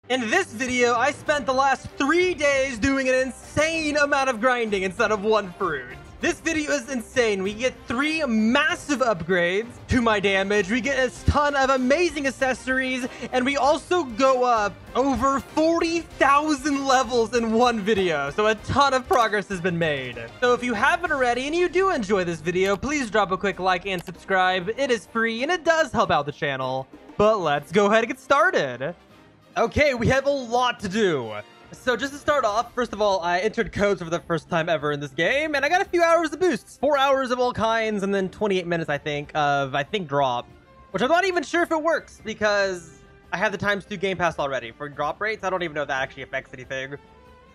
In this video, I spent the last 3 days doing an insane amount of grinding instead of one fruit. This video is insane. We get 3 massive upgrades to my damage. We get a ton of amazing accessories, and we also go up over 40,000 levels in one video. So a ton of progress has been made. So if you haven't already and you do enjoy this video, please drop a quick like and subscribe. It is free and it does help out the channel. But let's go ahead and get started. Okay, we have a lot to do. So just to start off, first of all, I entered codes for the first time ever in this game, and I got a few hours of boosts. 4 hours of all kinds, and then 28 minutes, I think, of, drop. Which I'm not even sure if it works, because I have the ×2 Game Pass already. For drop rates, I don't even know if that actually affects anything.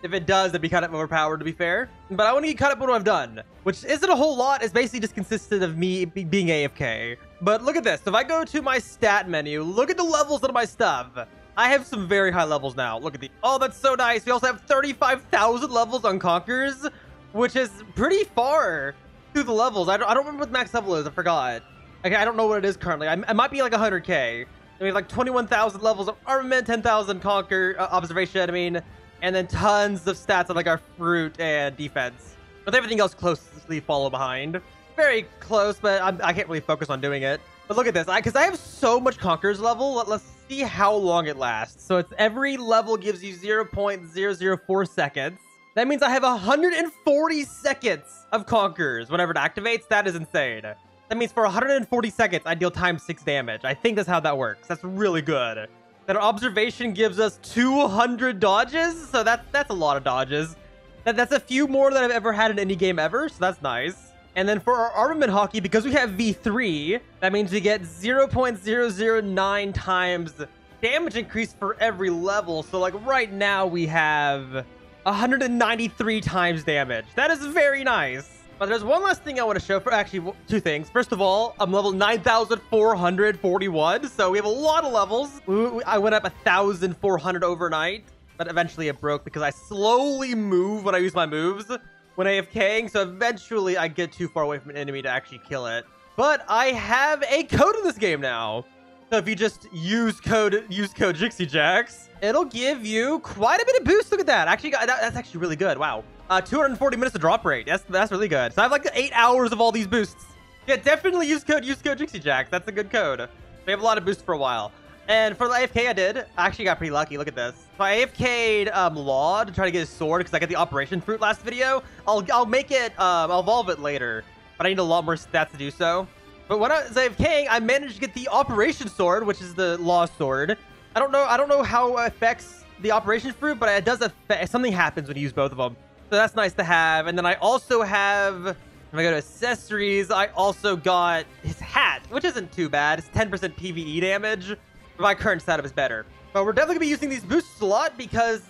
If it does, it'd be kind of overpowered, to be fair. But I want to get caught up on what I've done, which isn't a whole lot. It's basically just consistent of me being AFK. But look at this. If I go to my stat menu, look at the levels of my stuff. I have some very high levels now. Look at the... Oh, that's so nice. We also have 35,000 levels on Conquers, which is pretty far through the levels. I don't remember what the max level is. I forgot. Okay, I don't know what it is currently. It might be like 100k. We have like 21,000 levels of armament, 10,000 Conquer observation, and then tons of stats on like our fruit and defense. With everything else closely follow behind. Very close, but I can't really focus on doing it. But look at this, because I have so much Conquerors level. Let's see how long it lasts. So it's every level gives you 0.004 seconds. That means I have 140 seconds of Conquerors whenever it activates. That is insane. That means for 140 seconds, I deal ×6 damage. I think that's how that works. That's really good. That observation gives us 200 dodges. So that's a lot of dodges. That's a few more than I've ever had in any game ever. So that's nice. And then for our armament hockey, because we have V3, that means we get 0.009 times damage increase for every level. So like right now we have 193 times damage. That is very nice. But there's one last thing I want to show, for actually 2 things. First of all, I'm level 9,441. So we have a lot of levels. I went up 1,400 overnight, but eventually it broke because I slowly move when I use my moves when AFKing, so eventually I get too far away from an enemy to actually kill it. But I have a code in this game now. So if you just use code JixxyJax, it'll give you quite a bit of boost. Look at that. Actually, that's actually really good. Wow. 240 minutes of drop rate. That's really good. So I have like 8 hours of all these boosts. Yeah, definitely use code JixxyJax. That's a good code. We have a lot of boosts for a while. And for the AFK I actually got pretty lucky. Look at this. So I AFK'd Law to try to get his sword because I got the Operation Fruit last video. I'll make it, I'll evolve it later, but I need a lot more stats to do so. But when I was AFKing, I managed to get the Operation Sword, which is the Law sword. I don't know how it affects the Operation Fruit, but it does affect, something happens when you use both of them. So that's nice to have. And then I also have, if I go to accessories, I also got his hat, which isn't too bad. It's 10% PvE damage. My current setup is better. But we're definitely going to be using these boosts a lot because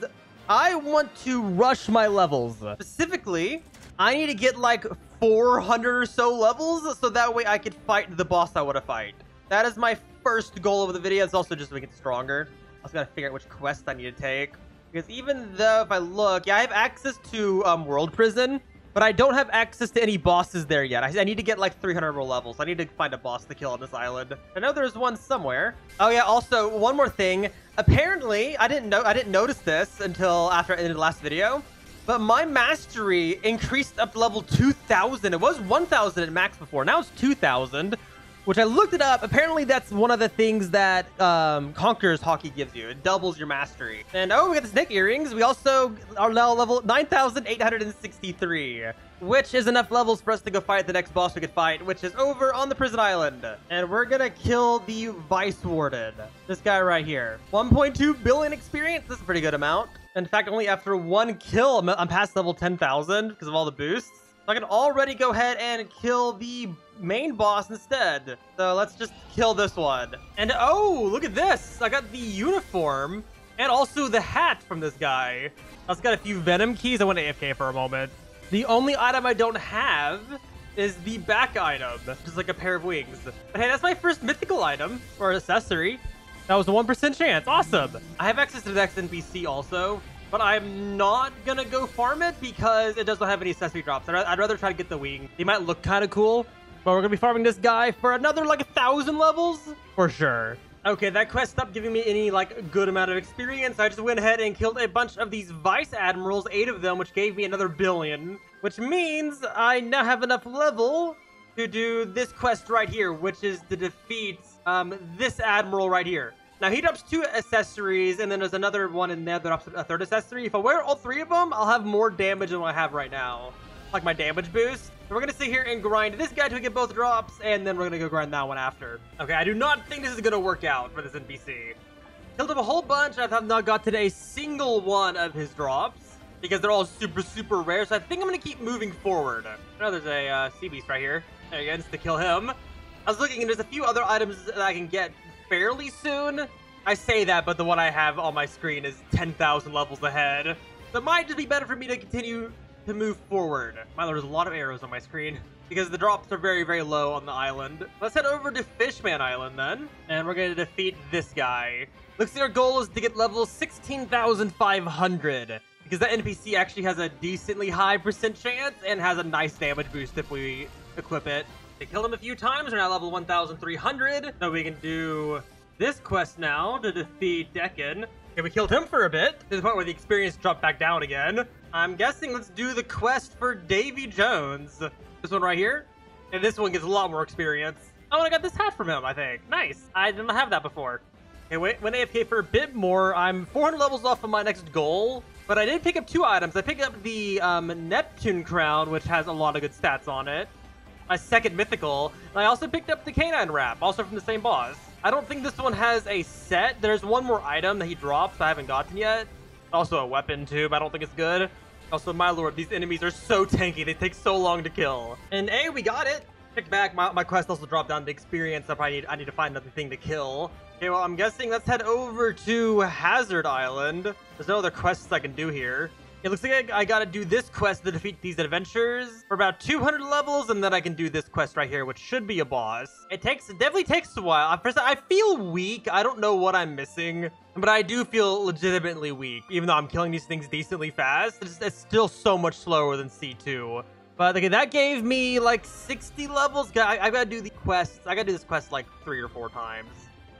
I want to rush my levels. Specifically, I need to get like 400 or so levels so that way I could fight the boss I want to fight. That is my first goal of the video. It's also just to make it stronger. I also got to figure out which quest I need to take. Because even though if I look, yeah, I have access to World Prison, but I don't have access to any bosses there yet. I need to get like 300 more levels. I need to find a boss to kill on this island. I know there's one somewhere. Oh yeah, also one more thing. Apparently, I didn't notice this until after I ended the last video, but my mastery increased up to level 2,000. It was 1,000 at max before. Now it's 2,000, which I looked it up. Apparently, that's one of the things that Conquerors Hockey gives you. It doubles your mastery. And oh, we got the snake earrings. We also are now level 9,863, which is enough levels for us to go fight the next boss we could fight, which is over on the prison island. And we're gonna kill the Vice Warden. This guy right here. 1.2 billion experience. This is a pretty good amount. In fact, only after 1 kill, I'm past level 10,000 because of all the boosts. So I can already go ahead and kill the main boss instead. So let's just kill this one. And oh, look at this. I got the uniform and also the hat from this guy. I also got a few Venom keys. I went AFK for a moment. The only item I don't have is the back item, just like a pair of wings. But hey, that's my first mythical item or accessory. That was a 1% chance. Awesome. I have access to the next NPC also, but I'm not gonna go farm it because it doesn't have any accessory drops. I'd rather try to get the wing. They might look kind of cool, but we're gonna be farming this guy for another like 1,000 levels for sure. Okay, that quest stopped giving me any, like, good amount of experience. I just went ahead and killed a bunch of these Vice Admirals, 8 of them, which gave me another billion. Which means I now have enough level to do this quest right here, which is to defeat this Admiral right here. Now, he drops 2 accessories, and then there's another one in there that drops a 3rd accessory. If I wear all 3 of them, I'll have more damage than what I have right now. Like my damage boost. So we're gonna sit here and grind this guy to get both drops, and then we're gonna go grind that one after. Okay, I do not think this is gonna work out for this NPC. Killed him a whole bunch. I have not gotten a single one of his drops because they're all super, super rare. So I think I'm gonna keep moving forward. Oh, there's a sea beast right here. There you go, just to kill him. I was looking, and there's a few other items that I can get fairly soon. I say that, but the one I have on my screen is 10,000 levels ahead. So it might just be better for me to continue to move forward. Wow, there's a lot of arrows on my screen because the drops are very, very low on the island. Let's head over to Fishman Island then, and we're gonna defeat this guy. Looks like our goal is to get level 16,500 because that NPC actually has a decently high % chance and has a nice damage boost if we equip it. They killed him a few times. We're now level 1,300. So we can do this quest now to defeat Decken. Okay, we killed him for a bit to the point where the experience dropped back down again. I'm guessing let's do the quest for Davy Jones. This one right here. And this one gets a lot more experience. Oh, and I got this hat from him, I think. Nice. I didn't have that before. Okay, went AFK for a bit more. I'm 400 levels off of my next goal. But I did pick up 2 items. I picked up the Neptune Crown, which has a lot of good stats on it. My 2nd mythical. And I also picked up the Canine Wrap, also from the same boss. I don't think this one has a set. There's one more item that he drops I haven't gotten yet. Also a weapon too, but I don't think it's good. Also, my lord, these enemies are so tanky. They take so long to kill. And hey, we got it. Pick back. My quest also dropped down to experience. I need to find another thing to kill. Okay, well, I'm guessing let's head over to Hazard Island. There's no other quests I can do here. It looks like I gotta do this quest to defeat these adventures for about 200 levels, and then I can do this quest right here, which should be a boss. It definitely takes a while. First, I feel weak. I don't know what I'm missing, but I do feel legitimately weak. Even though I'm killing these things decently fast, it's still so much slower than C2. But okay, that gave me like 60 levels. I gotta do the quests. I gotta do this quest like 3 or 4 times.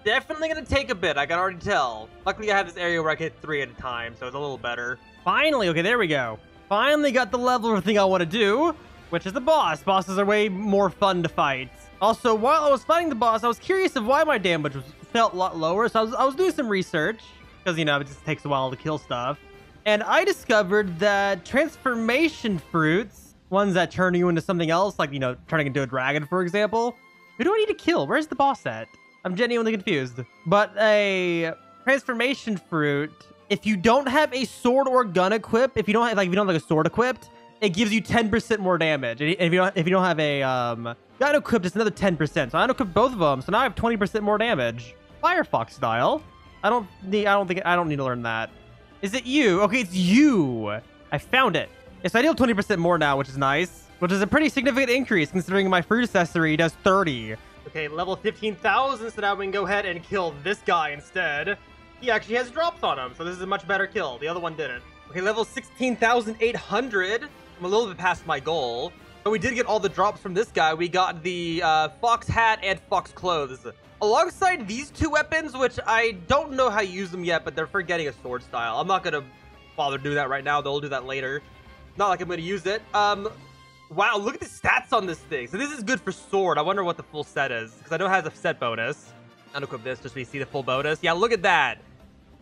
Definitely gonna take a bit, I can already tell. Luckily, I have this area where I can hit 3 at a time, so it's a little better. Finally, okay, there we go. Finally got the level of thing I want to do, which is the boss. Bosses are way more fun to fight. Also, while I was fighting the boss, I was curious of why my damage felt a lot lower, so I was doing some research, because, you know, it just takes a while to kill stuff. And I discovered that transformation fruits, ones that turn you into something else, like, you know, turning into a dragon, for example. Who do I need to kill? Where's the boss at? I'm genuinely confused. But a transformation fruit, if you don't have a sword or gun equipped, if you don't have a sword equipped, it gives you 10% more damage. And if you don't have a gun equipped, it's another 10%. So I unequipped both of them, so now I have 20% more damage. Firefox style. I don't need to learn that. Is it you? Okay, it's you. I found it. Yes, I deal 20% more now, which is nice. Which is a pretty significant increase considering my fruit accessory does 30. Okay, level 15,000, so now we can go ahead and kill this guy instead. He actually has drops on him, so this is a much better kill. The other one didn't. Okay, level 16,800. I'm a little bit past my goal. But we did get all the drops from this guy. We got the fox hat and fox clothes. Alongside these 2 weapons, which I don't know how to use them yet, but they're for getting a sword style. I'm not going to bother to do that right now. They'll do that later. Not like I'm going to use it. Wow, look at the stats on this thing. So this is good for sword. I wonder what the full set is, because I know it has a set bonus. Unequip this just so you see the full bonus. Yeah, look at that.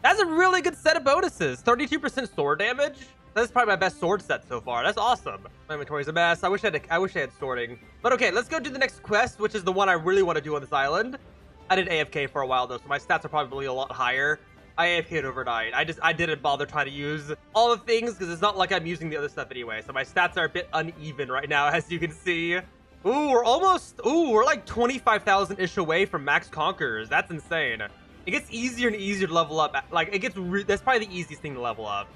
That's a really good set of bonuses. 32% sword damage. That's probably my best sword set so far. That's awesome. My inventory's a mess. I wish I had sorting. But okay, let's go do the next quest, which is the one I really want to do on this island. I did AFK for a while though, so my stats are probably a lot higher. I AFK'd overnight. I didn't bother trying to use all the things because it's not like I'm using the other stuff anyway. So my stats are a bit uneven right now, as you can see. Ooh, we're like 25,000-ish away from max conquerors. That's insane. It gets easier and easier to level up. Like, that's probably the easiest thing to level up.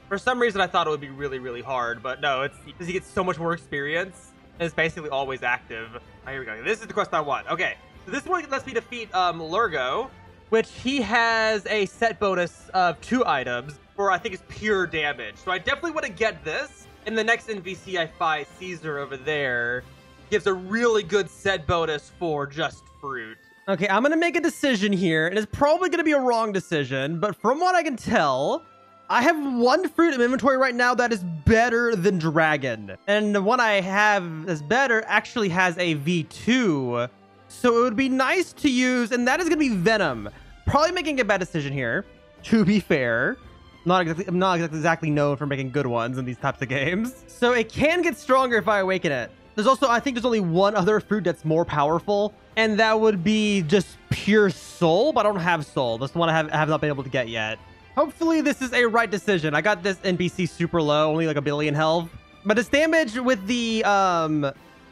For some reason, I thought it would be really, really hard, but no, it's because you get so much more experience, and it's basically always active. Oh, here we go. This is the quest I want. Okay, so this one lets me defeat Lurgo, which he has a set bonus of 2 items, for I think it's pure damage. So I definitely want to get this. And the next NPC I fight, Caesar over there, gives a really good set bonus for just fruit. Okay, I'm going to make a decision here, and it's probably going to be a wrong decision, but from what I can tell, I have one fruit in inventory right now that is better than Dragon. And the one I have that's better actually has a V2. So it would be nice to use, and that is going to be Venom. Probably making a bad decision here, to be fair. I'm not exactly known for making good ones in these types of games. So it can get stronger if I awaken it. There's also, I think there's only one other fruit that's more powerful, and that would be just pure soul, but I don't have soul. That's the one I have not been able to get yet. Hopefully this is a right decision. I got this NPC super low, only like 1 billion health. But its damage with the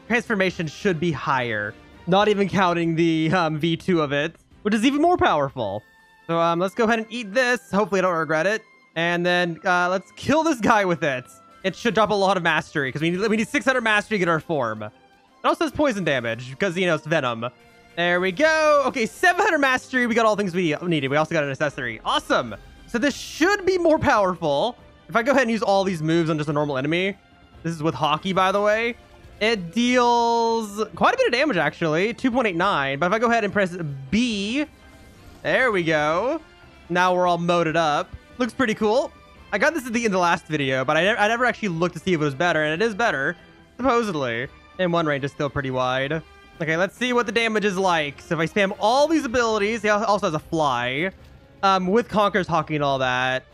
transformation should be higher. Not even counting the V2 of it, which is even more powerful. So let's go ahead and eat this. Hopefully I don't regret it. And then let's kill this guy with it. It should drop a lot of mastery because we need 600 mastery to get our form. It also has poison damage because, you know, it's Venom. There we go. Okay, 700 mastery. We got all things we needed. We also got an accessory. Awesome. So this should be more powerful. If I go ahead and use all these moves on just a normal enemy. This is with hockey, by the way. It deals quite a bit of damage, actually. 2.89. But if I go ahead and press B. There we go. Now we're all moded up. Looks pretty cool. I got this at the end of the last video, but I never actually looked to see if it was better, and it is better, supposedly. And one range is still pretty wide. Okay, let's see what the damage is like. So if I spam all these abilities, he also has a fly, with Conqueror's Hockey and all that.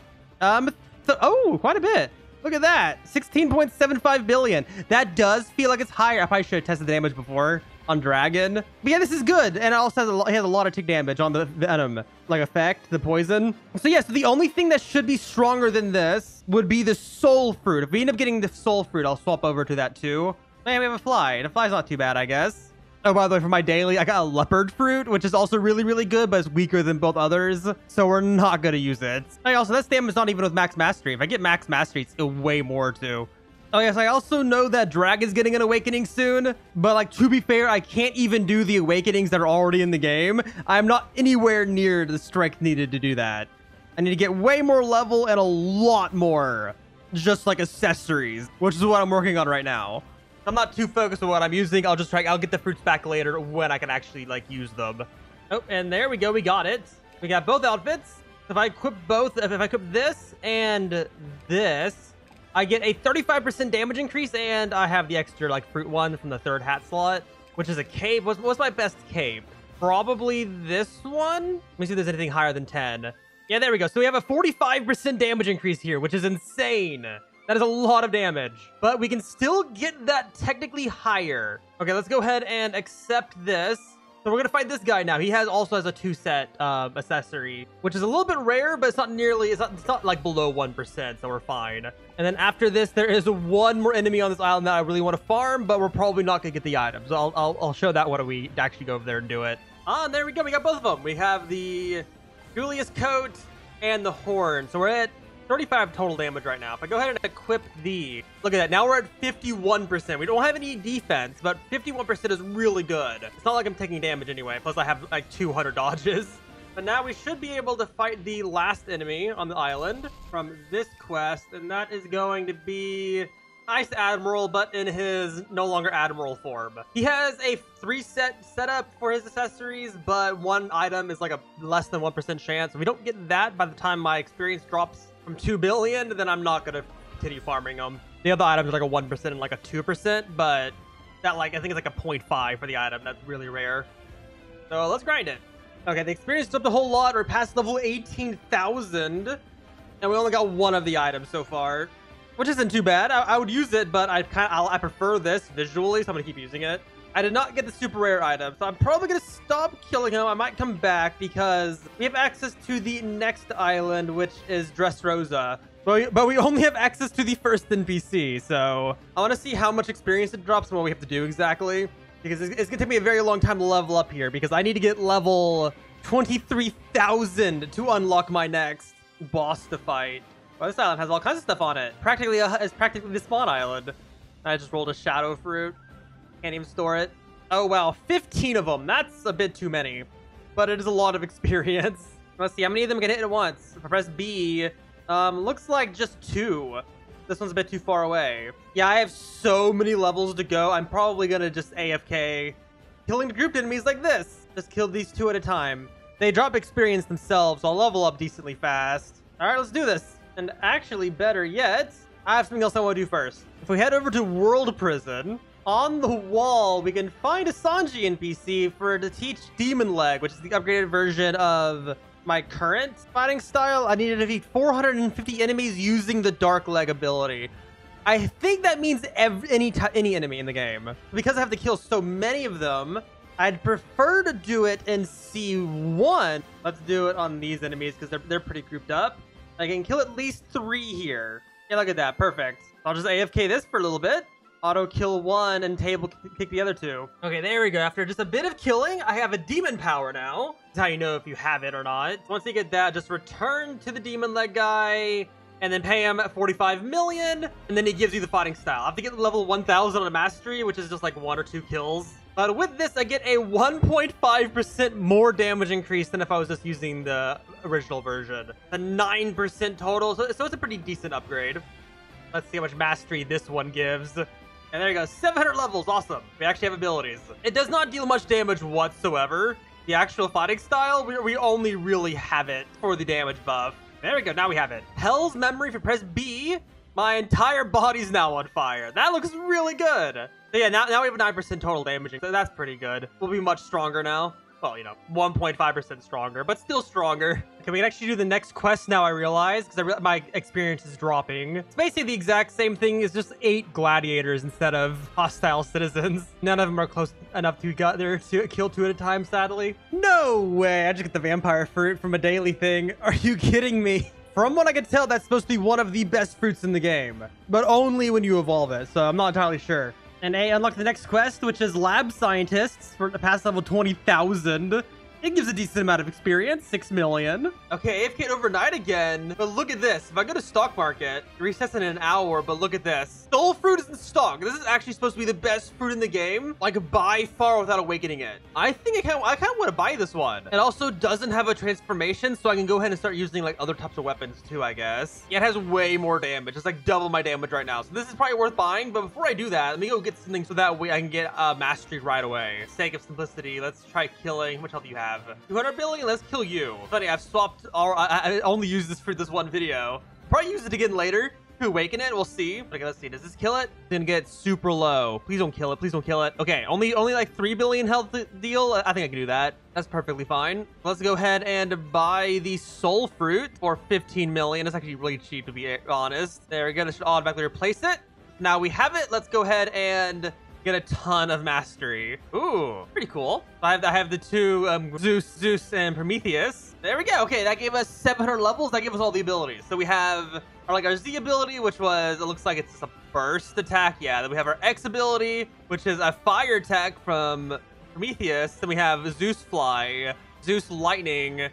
Oh, quite a bit. Look at that, 16.75 billion. That does feel like it's higher. I probably should have tested the damage before on Dragon. But yeah, this is good. And it also has a lot of tick damage on the Venom, like effect, the poison. So yeah, so the only thing that should be stronger than this would be the soul fruit. If we end up getting the soul fruit, I'll swap over to that too. Man, we have a fly. The fly's not too bad, I guess. Oh, by the way, for my daily, I got a leopard fruit, which is also really, really good, but it's weaker than both others. So we're not going to use it. Hey, also, that stamina is not even with max mastery. If I get max mastery, it's still way more too. Oh, yes, I also know that Dragon's getting an awakening soon, but like, to be fair, I can't even do the awakenings that are already in the game. I'm not anywhere near the strength needed to do that. I need to get way more level and a lot more just like accessories, which is what I'm working on right now. I'm not too focused on what I'm using. I'll get the fruits back later when I can actually like use them. Oh, and there we go. We got it. We got both outfits. If I equip both, if I equip this and this, I get a 35% damage increase, and I have the extra like fruit one from the third hat slot, which is a cape. What's my best cape? Probably this one. Let me see if there's anything higher than 10. Yeah, there we go. So we have a 45% damage increase here, which is insane. That is a lot of damage, but we can still get that technically higher. Okay, let's go ahead and accept this. So we're gonna fight this guy now. He also has a 2-set accessory, which is a little bit rare, but it's not like below 1%, so we're fine. And then after this, there is one more enemy on this island that I really want to farm, but we're probably not gonna get the items. So I'll show that when we actually go over there and do it. Ah, and there we go. We got both of them. We have the Julius coat and the horn. So we're at 35 total damage right now. If I go ahead and equip look at that. Now we're at 51%. We don't have any defense, but 51% is really good. It's not like I'm taking damage anyway. Plus I have like 200 dodges. But now we should be able to fight the last enemy on the island from this quest. And that is going to be Ice Admiral, but in his no longer Admiral form. He has a 3-set setup for his accessories, but one item is like a less than 1% chance. If we don't get that by the time my experience drops from 2 billion, then I'm not going to continue farming them. The other items are like a 1% and like a 2%, but that I think it's like a 0.5 for the item. That's really rare. So let's grind it. Okay, the experience is up a whole lot. We're past level 18,000, and we only got one of the items so far, which isn't too bad. I would use it, but I prefer this visually, so I'm gonna keep using it. I did not get the super rare item, so I'm probably gonna stop killing him. I might come back because we have access to the next island, which is Dressrosa. But we only have access to the first NPC, so I want to see how much experience it drops and what we have to do exactly. Because it's gonna take me a very long time to level up here, because I need to get level 23,000 to unlock my next boss to fight. Well, this island has all kinds of stuff on it. It's practically the spawn island. I just rolled a shadow fruit. Can't even store it. Oh, wow. 15 of them. That's a bit too many. But it is a lot of experience. Let's see. How many of them can hit at once? If I press B, looks like just 2. This one's a bit too far away. Yeah, I have so many levels to go. I'm probably going to just AFK killing the grouped enemies like this. Just kill these 2 at a time. They drop experience themselves, so I'll level up decently fast. All right, let's do this. And actually, better yet, I have something else I want to do first. If we head over to World Prison, on the wall, we can find a Sanji NPC to teach Demon Leg, which is the upgraded version of my current fighting style. I need to defeat 450 enemies using the Dark Leg ability. I think that means any enemy in the game. Because I have to kill so many of them, I'd prefer to do it in C1. Let's do it on these enemies because they're pretty grouped up. I can kill at least 3 here. Yeah, look at that. Perfect. I'll just AFK this for a little bit. Auto kill 1 and table kick the other 2. Okay, there we go. After just a bit of killing, I have a demon power now. That's how you know if you have it or not. Once you get that, just return to the demon leg guy and then pay him 45 million. And then he gives you the fighting style. I have to get level 1000 on a mastery, which is just like 1 or 2 kills. But with this, I get a 1.5% more damage increase than if I was just using the original version. A 9% total, so it's a pretty decent upgrade. Let's see how much mastery this one gives. And there you go, 700 levels, awesome. We actually have abilities. It does not deal much damage whatsoever. The actual fighting style, we only really have it for the damage buff. There we go, now we have it. Hell's Memory, if you press B, my entire body's now on fire. That looks really good. So yeah, now we have a 9% total damaging, so that's pretty good. We'll be much stronger now. Well, you know, 1.5% stronger, but still stronger. Okay, we can actually do the next quest now, I realize, because my experience is dropping. It's basically the exact same thing. It's just 8 gladiators instead of hostile citizens. None of them are close enough to kill 2 at a time, sadly. No way! I just get the vampire fruit from a daily thing. Are you kidding me? From what I can tell, that's supposed to be one of the best fruits in the game, but only when you evolve it, so I'm not entirely sure. And A, unlock the next quest, which is Lab Scientists for the past level 20,000. It gives a decent amount of experience, 6 million. Okay, AFK overnight again. But look at this. If I go to stock market, it resets in an hour, but look at this. Soul fruit is in stock. This is actually supposed to be the best fruit in the game, like by far without awakening it. I think I kind of want to buy this one. It also doesn't have a transformation, so I can go ahead and start using like other types of weapons too, I guess. Yeah, it has way more damage. It's like double my damage right now. So this is probably worth buying, but before I do that, let me go get something so that way I can get mastery right away. For the sake of simplicity, let's try killing. How much health do you have? 200 billion, let's kill you. Funny, I've swapped, I only used this for this one video. Probably use it again later to awaken it, we'll see. Okay, let's see, does this kill it? It's gonna get super low. Please don't kill it, please don't kill it. Okay, only like 3 billion health deal. I think I can do that. That's perfectly fine. Let's go ahead and buy the soul fruit for 15 million. It's actually really cheap, to be honest. There we go, this should automatically replace it. Now we have it, let's go ahead and get a ton of mastery. Ooh, pretty cool. I have the 2 Zeus and Prometheus. There we go. Okay, that gave us 700 levels. That gave us all the abilities. So we have our Z ability, which was, it looks like it's a burst attack. Yeah, then we have our X ability, which is a fire attack from Prometheus. Then we have Zeus Fly, Zeus Lightning.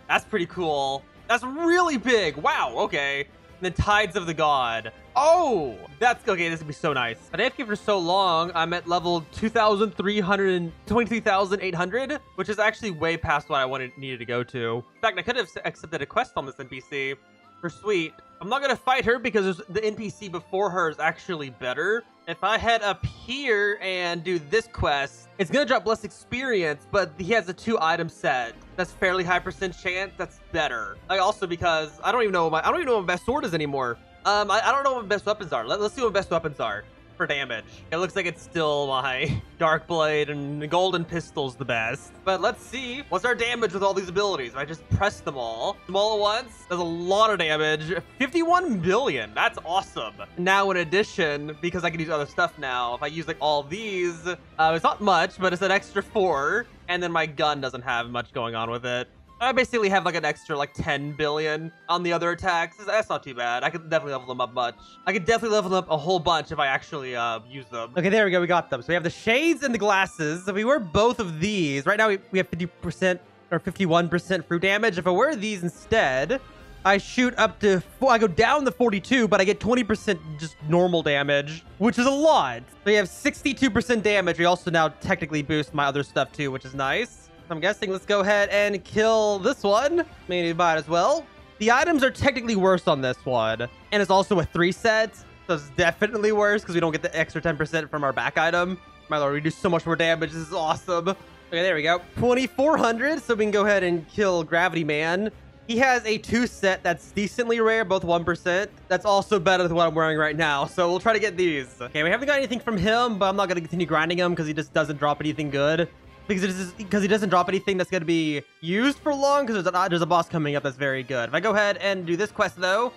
That's pretty cool. That's really big. Wow, okay. And then Tides of the God. Oh, that's okay. This would be so nice. But AFK for so long, I'm at level 23,800, which is actually way past what I needed to go to. In fact, I could have accepted a quest on this NPC for Sweet. I'm not going to fight her because the NPC before her is actually better. If I head up here and do this quest, it's going to drop less experience, but he has a 2 item set. That's fairly high % chance. That's better. Like also because I don't even know what my best sword is anymore. I don't know what best weapons are. Let's see what best weapons are for damage. It looks like it's still my Dark Blade and the Golden Pistol's the best. But let's see what's our damage with all these abilities. If I just press them all at once, there's a lot of damage. 51 billion. That's awesome. Now in addition, because I can use other stuff now, if I use like all these, it's not much, but it's an extra 4. And then my gun doesn't have much going on with it. I basically have like an extra like 10 billion on the other attacks. That's not too bad. I could definitely level them up much. I could definitely level them up a whole bunch if I actually use them. Okay, there we go. We got them. So we have the shades and the glasses. If we wear both of these, right now we have 50% or 51% fruit damage. If I wear these instead, I shoot up to, I go down to 42, but I get 20% just normal damage, which is a lot. So we have 62% damage. We also now technically boost my other stuff too, which is nice. I'm guessing let's go ahead and kill this one. Maybe might as well. The items are technically worse on this one. And it's also a 3 set. So it's definitely worse because we don't get the extra 10% from our back item. My lord, we do so much more damage. This is awesome. Okay, there we go. 2,400. So we can go ahead and kill Gravity Man. He has a 2 set that's decently rare, both 1%. That's also better than what I'm wearing right now. So we'll try to get these. Okay, we haven't got anything from him, but I'm not going to continue grinding him because he just doesn't drop anything good. Because he doesn't drop anything that's going to be used for long, because there's a boss coming up that's very good. If I go ahead and do this quest, though,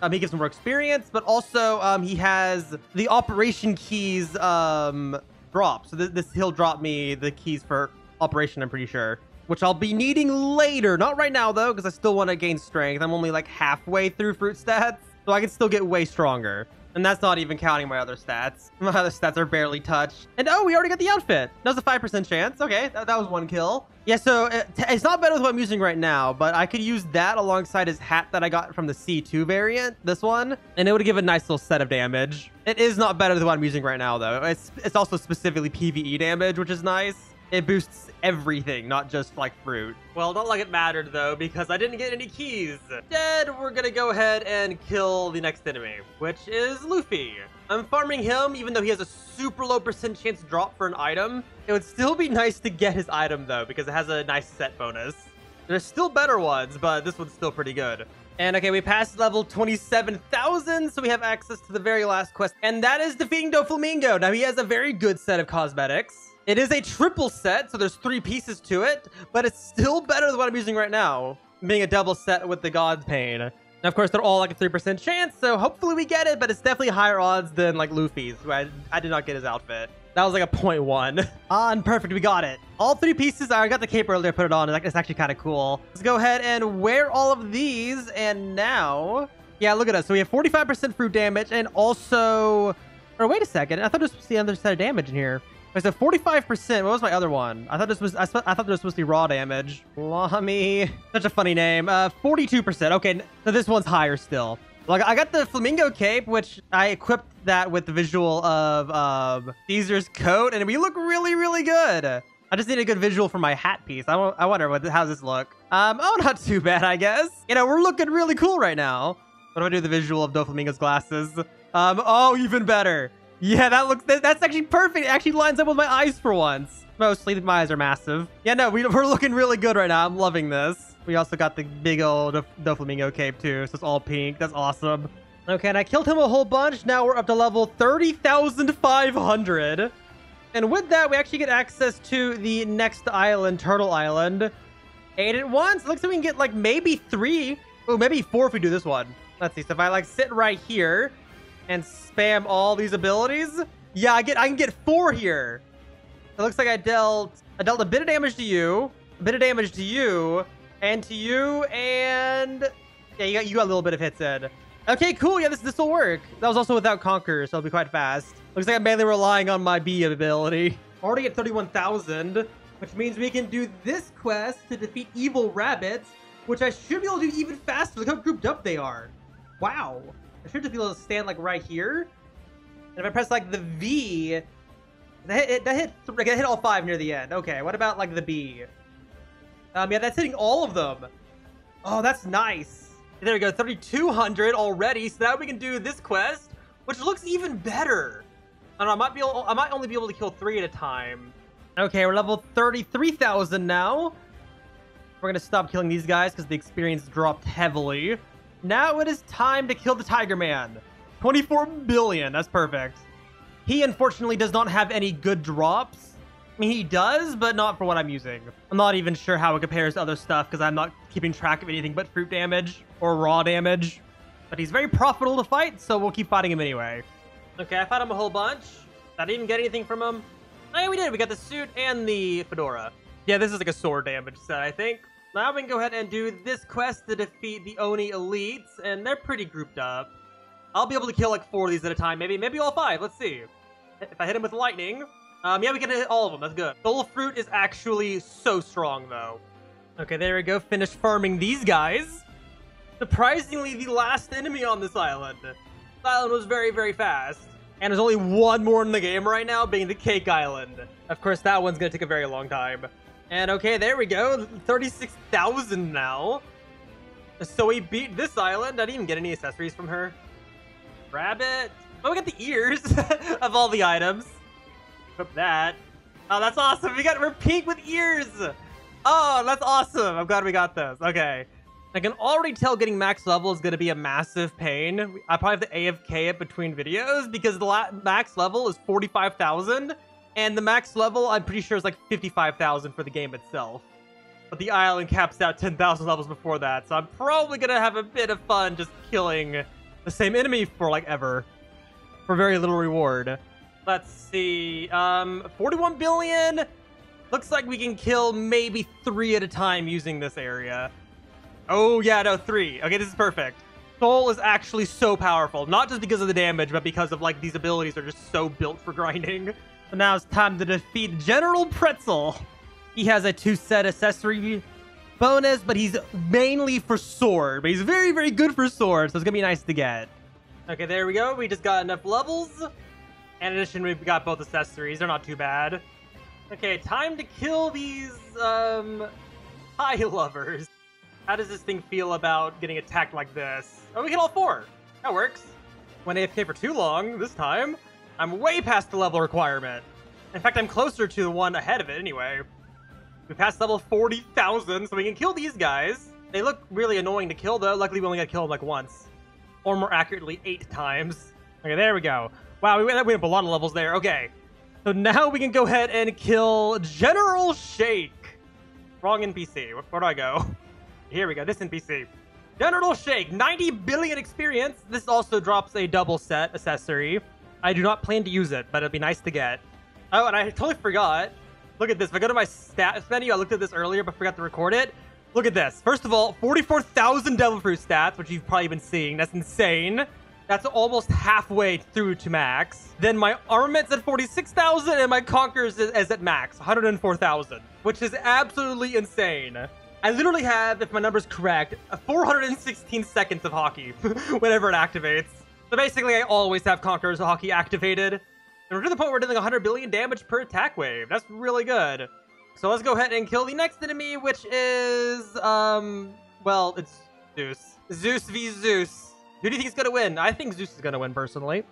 he gives more experience, but also he has the operation keys drop. So he'll drop me the keys for operation, I'm pretty sure, which I'll be needing later. Not right now, though, because I still want to gain strength. I'm only like halfway through fruit stats, so I can still get way stronger. And that's not even counting my other stats. My other stats are barely touched. And oh, we already got the outfit. That was a 5% chance. Okay, that was 1 kill. Yeah, so it's not better with what I'm using right now, but I could use that alongside his hat that I got from the C2 variant, this one, and it would give a nice little set of damage. It is not better than what I'm using right now, though. It's also specifically PvE damage, which is nice. It boosts everything, not just like fruit. Well, not like it mattered though, because I didn't get any keys. Instead, we're gonna go ahead and kill the next enemy, which is Luffy. I'm farming him, even though he has a super low % chance drop for an item. It would still be nice to get his item though, because it has a nice set bonus. There's still better ones, but this one's still pretty good. And okay, we passed level 27,000, so we have access to the very last quest, and that is defeating Doflamingo. Now, he has a very good set of cosmetics. It is a triple set, so there's 3 pieces to it, but it's still better than what I'm using right now, being a double set with the God's Pain. Now, of course, they're all like a 3% chance, so hopefully we get it, but it's definitely higher odds than like Luffy's, who I did not get his outfit. That was like a 0.1. And perfect, we got it. All 3 pieces. I got the cape earlier, put it on. It's actually kind of cool. Let's go ahead and wear all of these, and now... Yeah, look at us. So we have 45% fruit damage, and also... Or wait a second, I thought this was the other set of damage in here. I said 45%. What was my other one? I thought this was. I thought this was supposed to be raw damage. Lami, such a funny name. 42%. Okay, so this one's higher still. Like I got the flamingo cape, which I equipped that with the visual of Caesar's coat, and we look really, really good. I just need a good visual for my hat piece. I wonder how does this look. Oh, not too bad, I guess. You know, we're looking really cool right now. What do I do with the visual of Doflamingo's glasses? Oh, even better. Yeah, that's actually perfect. It actually lines up with my eyes for once. Mostly, my eyes are massive. Yeah, no, we're looking really good right now. I'm loving this. We also got the big old Doflamingo cape too, so it's all pink. That's awesome. Okay, and I killed him a whole bunch. Now we're up to level 30,500. And with that, we actually get access to the next island, Turtle Island. 8 at once. Looks like we can get like maybe 3. Oh, maybe 4 if we do this one. Let's see. So if I like sit right here and spam all these abilities, yeah, I can get 4 here. It looks like I dealt a bit of damage to you, a bit of damage to you, and to you, and yeah, you got a little bit of hits in. Okay, cool. Yeah, this will work. That was also without Conquer, so it'll be quite fast. Looks like I'm mainly relying on my B ability. Already at 31,000, which means we can do this quest to defeat evil rabbits, which I should be able to do even faster. Look how grouped up they are. Wow. I should just be able to stand like right here. And if I press like the V, that hit all 5 near the end. Okay, what about like the B? Yeah, that's hitting all of them. Oh, that's nice. There we go, 3,200 already. So now we can do this quest, which looks even better. I don't know, I might only be able to kill 3 at a time. Okay, we're level 33,000 now. We're gonna stop killing these guys because the experience dropped heavily. Now it is time to kill the Tiger Man. 24 billion, that's perfect. He unfortunately does not have any good drops. I mean, he does, but not for what I'm using. I'm not even sure how it compares to other stuff because I'm not keeping track of anything but fruit damage or raw damage. But he's very profitable to fight, so we'll keep fighting him anyway. Okay, I fought him a whole bunch. I didn't even get anything from him. Oh yeah, we did. We got the suit and the fedora. Yeah, this is like a sword damage set, I think. Now we can go ahead and do this quest to defeat the Oni elites, and they're pretty grouped up. I'll be able to kill like 4 of these at a time, maybe all 5. Let's see. If I hit him with lightning, yeah, we can hit all of them. That's good. Soul Fruit is actually so strong, though. Okay, there we go. Finished farming these guys. Surprisingly, the last enemy on this island. This island was very, very fast. And there's only 1 more in the game right now, being the Cake Island. Of course, that one's gonna take a very long time. And okay, there we go. 36,000 now. So we beat this island. I didn't even get any accessories from her. Rabbit. Oh, we got the ears of all the items. Equip that. Oh, that's awesome. We're pink with ears. Oh, that's awesome. I'm glad we got this. Okay. I can already tell getting max level is going to be a massive pain. I probably have to AFK it between videos because the max level is 45,000. And the max level, I'm pretty sure, is like 55,000 for the game itself. But the island caps out 10,000 levels before that. So I'm probably going to have a bit of fun just killing the same enemy for like ever. For very little reward. Let's see. 41 billion. Looks like we can kill maybe 3 at a time using this area. Oh, yeah, no, 3. Okay, this is perfect. Soul is actually so powerful. Not just because of the damage, but because of, like, these abilities are just so built for grinding. So now it's time to defeat General Pretzel. He has a 2-set accessory bonus, but he's mainly for sword. But he's very, very good for sword, so it's gonna be nice to get. Okay, there we go. We just got enough levels. In addition, we've got both accessories. They're not too bad. Okay, time to kill these, pie lovers. How does this thing feel about getting attacked like this? Oh, we hit all 4. That works. Went AFK for too long this time. I'm way past the level requirement. In fact, I'm closer to the one ahead of it anyway. We passed level 40,000, so we can kill these guys. They look really annoying to kill, though. Luckily, we only got to kill them like once. Or more accurately, 8 times. Okay, there we go. Wow, we went up a lot of levels there. Okay. So now we can go ahead and kill General Shake. Wrong NPC. Where do I go? Here we go. This NPC. General Shake. 90 billion experience. This also drops a double set accessory. I do not plan to use it, but it'd be nice to get. Oh, and I totally forgot. Look at this. If I go to my stats menu, I looked at this earlier, but forgot to record it. Look at this. First of all, 44,000 Devil Fruit stats, which you've probably been seeing. That's insane. That's almost halfway through to max. Then my armament's at 46,000 and my conquerors is at max, 104,000, which is absolutely insane. I literally have, if my number's correct, 416 seconds of hockey whenever it activates. So basically, I always have Conqueror's Hockey activated. And we're to the point where we're dealing 100 billion damage per attack wave. That's really good. So let's go ahead and kill the next enemy, which is, well, it's Zeus. Zeus v Zeus. Who do you think is going to win? I think Zeus is going to win, personally.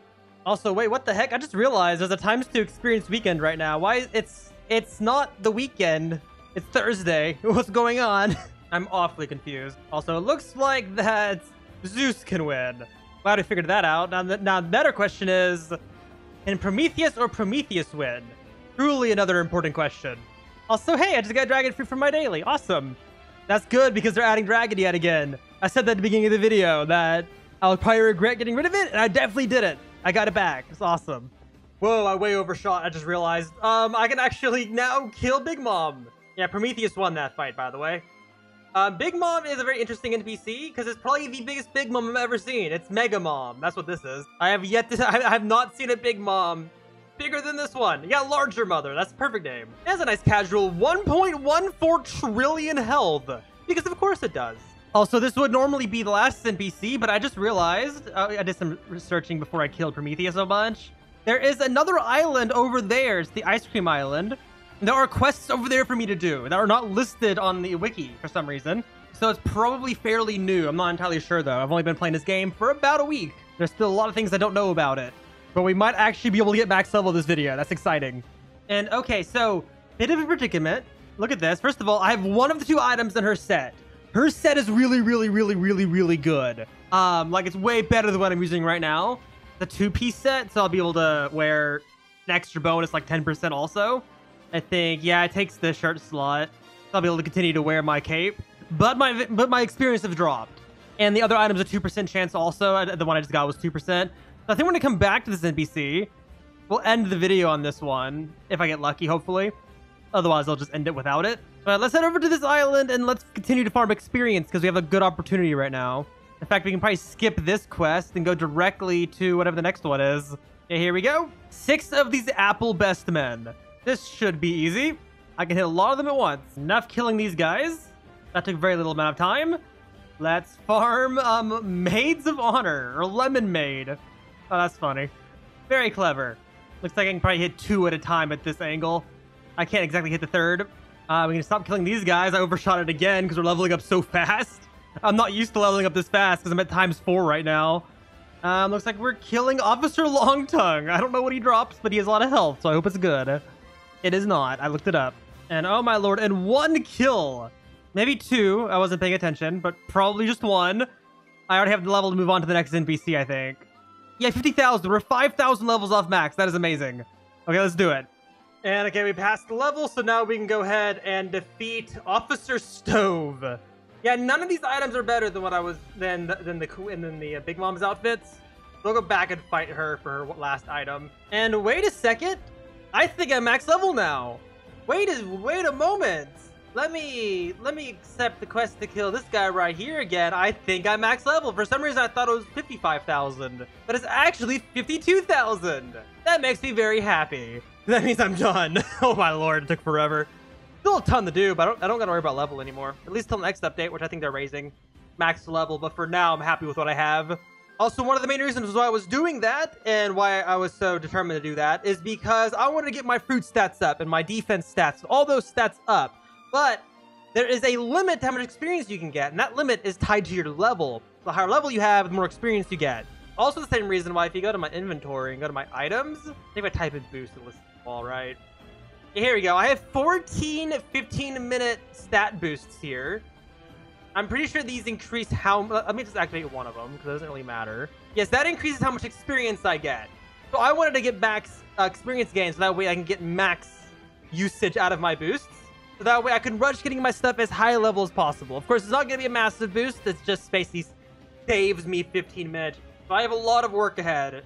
Also, wait, what the heck? I just realized there's a times 2 experience weekend right now. Why? It's not the weekend. It's Thursday. What's going on? I'm awfully confused. Also, it looks like that Zeus can win. Glad we figured that out. Now the better question is, can Prometheus or Prometheus win? Truly another important question. Also, hey, I just got dragon fruit from my daily. Awesome. That's good because they're adding dragon yet again. I said that at the beginning of the video that I'll probably regret getting rid of it, and I definitely did it. I got it back. It's awesome. Whoa, I way overshot. I just realized. I can actually now kill Big Mom. Yeah, Prometheus won that fight, by the way. Big Mom is a very interesting NPC because it's probably the biggest Big Mom I've ever seen. It's Mega Mom. That's what this is. I have not seen a Big Mom bigger than this one. Yeah, Larger Mother. That's the perfect name. It has a nice casual 1.14 trillion health. Because of course it does. Also, this would normally be the last NPC, but I just realized, I did some researching before I killed Prometheus a bunch. There is another island over there. It's the Ice Cream Island. There are quests over there for me to do that are not listed on the wiki for some reason. So it's probably fairly new. I'm not entirely sure, though. I've only been playing this game for about a week. There's still a lot of things I don't know about it. But we might actually be able to get max level this video. That's exciting. And okay, so bit of a predicament. Look at this. First of all, I have one of the 2 items in her set. Her set is really, really, really, really, really good. Like it's way better than what I'm using right now. The 2-piece set, so I'll be able to wear an extra bonus, like 10% also. I think, yeah, it takes the shirt slot. So I'll be able to continue to wear my cape. But my experience have dropped. And the other item's a 2% chance also. The one I just got was 2%. So I think we're going to come back to this NPC. We'll end the video on this one, if I get lucky, hopefully. Otherwise, I'll just end it without it. But let's head over to this island and let's continue to farm experience because we have a good opportunity right now. In fact, we can probably skip this quest and go directly to whatever the next one is. Okay, here we go. 6 of these apple best men. This should be easy. I can hit a lot of them at once. Enough killing these guys. That took very little amount of time. Let's farm Maids of Honor or Lemon Maid. Oh, that's funny. Very clever. Looks like I can probably hit 2 at a time at this angle. I can't exactly hit the 3rd. We can stop killing these guys. I overshot it again because we're leveling up so fast. I'm not used to leveling up this fast because I'm at ×4 right now. Looks like we're killing Officer Longtongue. I don't know what he drops, but he has a lot of health, so I hope it's good. It is not. I looked it up. And oh my lord, and 1 kill. Maybe 2. I wasn't paying attention, but probably just 1. I already have the level to move on to the next NPC, I think. Yeah, 50,000. We're 5,000 levels off max. That is amazing. Okay, let's do it. And okay, we passed the level, so now we can go ahead and defeat Officer Stove. Yeah, none of these items are better than what I was than the Big Mom's outfits. We'll go back and fight her for her last item. And wait a second, I think I'm max level now. Wait a moment. Let me accept the quest to kill this guy right here again. I think I'm max level. For some reason, I thought it was 55,000, but it's actually 52,000. That makes me very happy. That means I'm done. Oh my lord, it took forever. Still a ton to do, but I don't gotta worry about level anymore. At least till the next update, which I think they're raising max level. But for now, I'm happy with what I have. Also, one of the main reasons why I was doing that and why I was so determined to do that is because I wanted to get my fruit stats up and my defense stats, all those stats up. But there is a limit to how much experience you can get, and that limit is tied to your level. The higher level you have, the more experience you get. Also the same reason why if you go to my inventory and go to my items, I think if I type in boost, it lists them all, right? Yeah, here we go. I have 14 15-minute stat boosts here. I'm pretty sure these increase how... Let me just activate one of them, because it doesn't really matter. Yes, that increases how much experience I get. So I wanted to get max experience gains, so that way I can get max usage out of my boosts. So that way I can rush getting my stuff as high level as possible. Of course, it's not going to be a massive boost. It's just basically saves me 15 minutes. So I have a lot of work ahead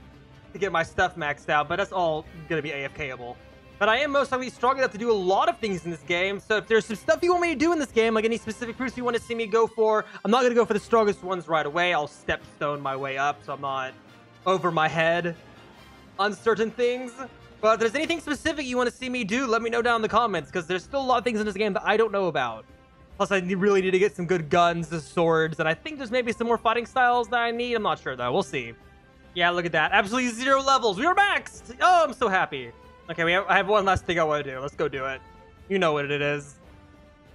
to get my stuff maxed out, but that's all going to be AFKable. But I am most likely strong enough to do a lot of things in this game. So if there's some stuff you want me to do in this game, like any specific fruits you want to see me go for, I'm not going to go for the strongest ones right away. I'll stepstone my way up so I'm not over my head on certain things. But if there's anything specific you want to see me do, let me know down in the comments, because there's still a lot of things in this game that I don't know about. Plus, I really need to get some good guns, the swords, and I think there's maybe some more fighting styles that I need. I'm not sure, though. We'll see. Yeah, look at that. Absolutely 0 levels. We are maxed! Oh, I'm so happy. Okay, I have one last thing I want to do. Let's go do it. You know what it is.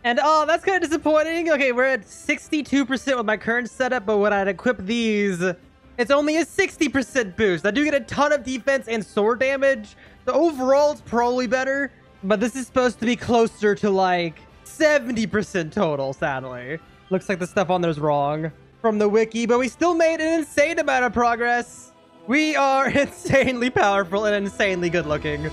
And, oh, that's kind of disappointing. Okay, we're at 62% with my current setup, but when I'd equip these, it's only a 60% boost. I do get a ton of defense and sword damage. So overall, it's probably better, but this is supposed to be closer to, like, 70% total, sadly. Looks like the stuff on there's wrong from the wiki, but we still made an insane amount of progress. We are insanely powerful and insanely good looking.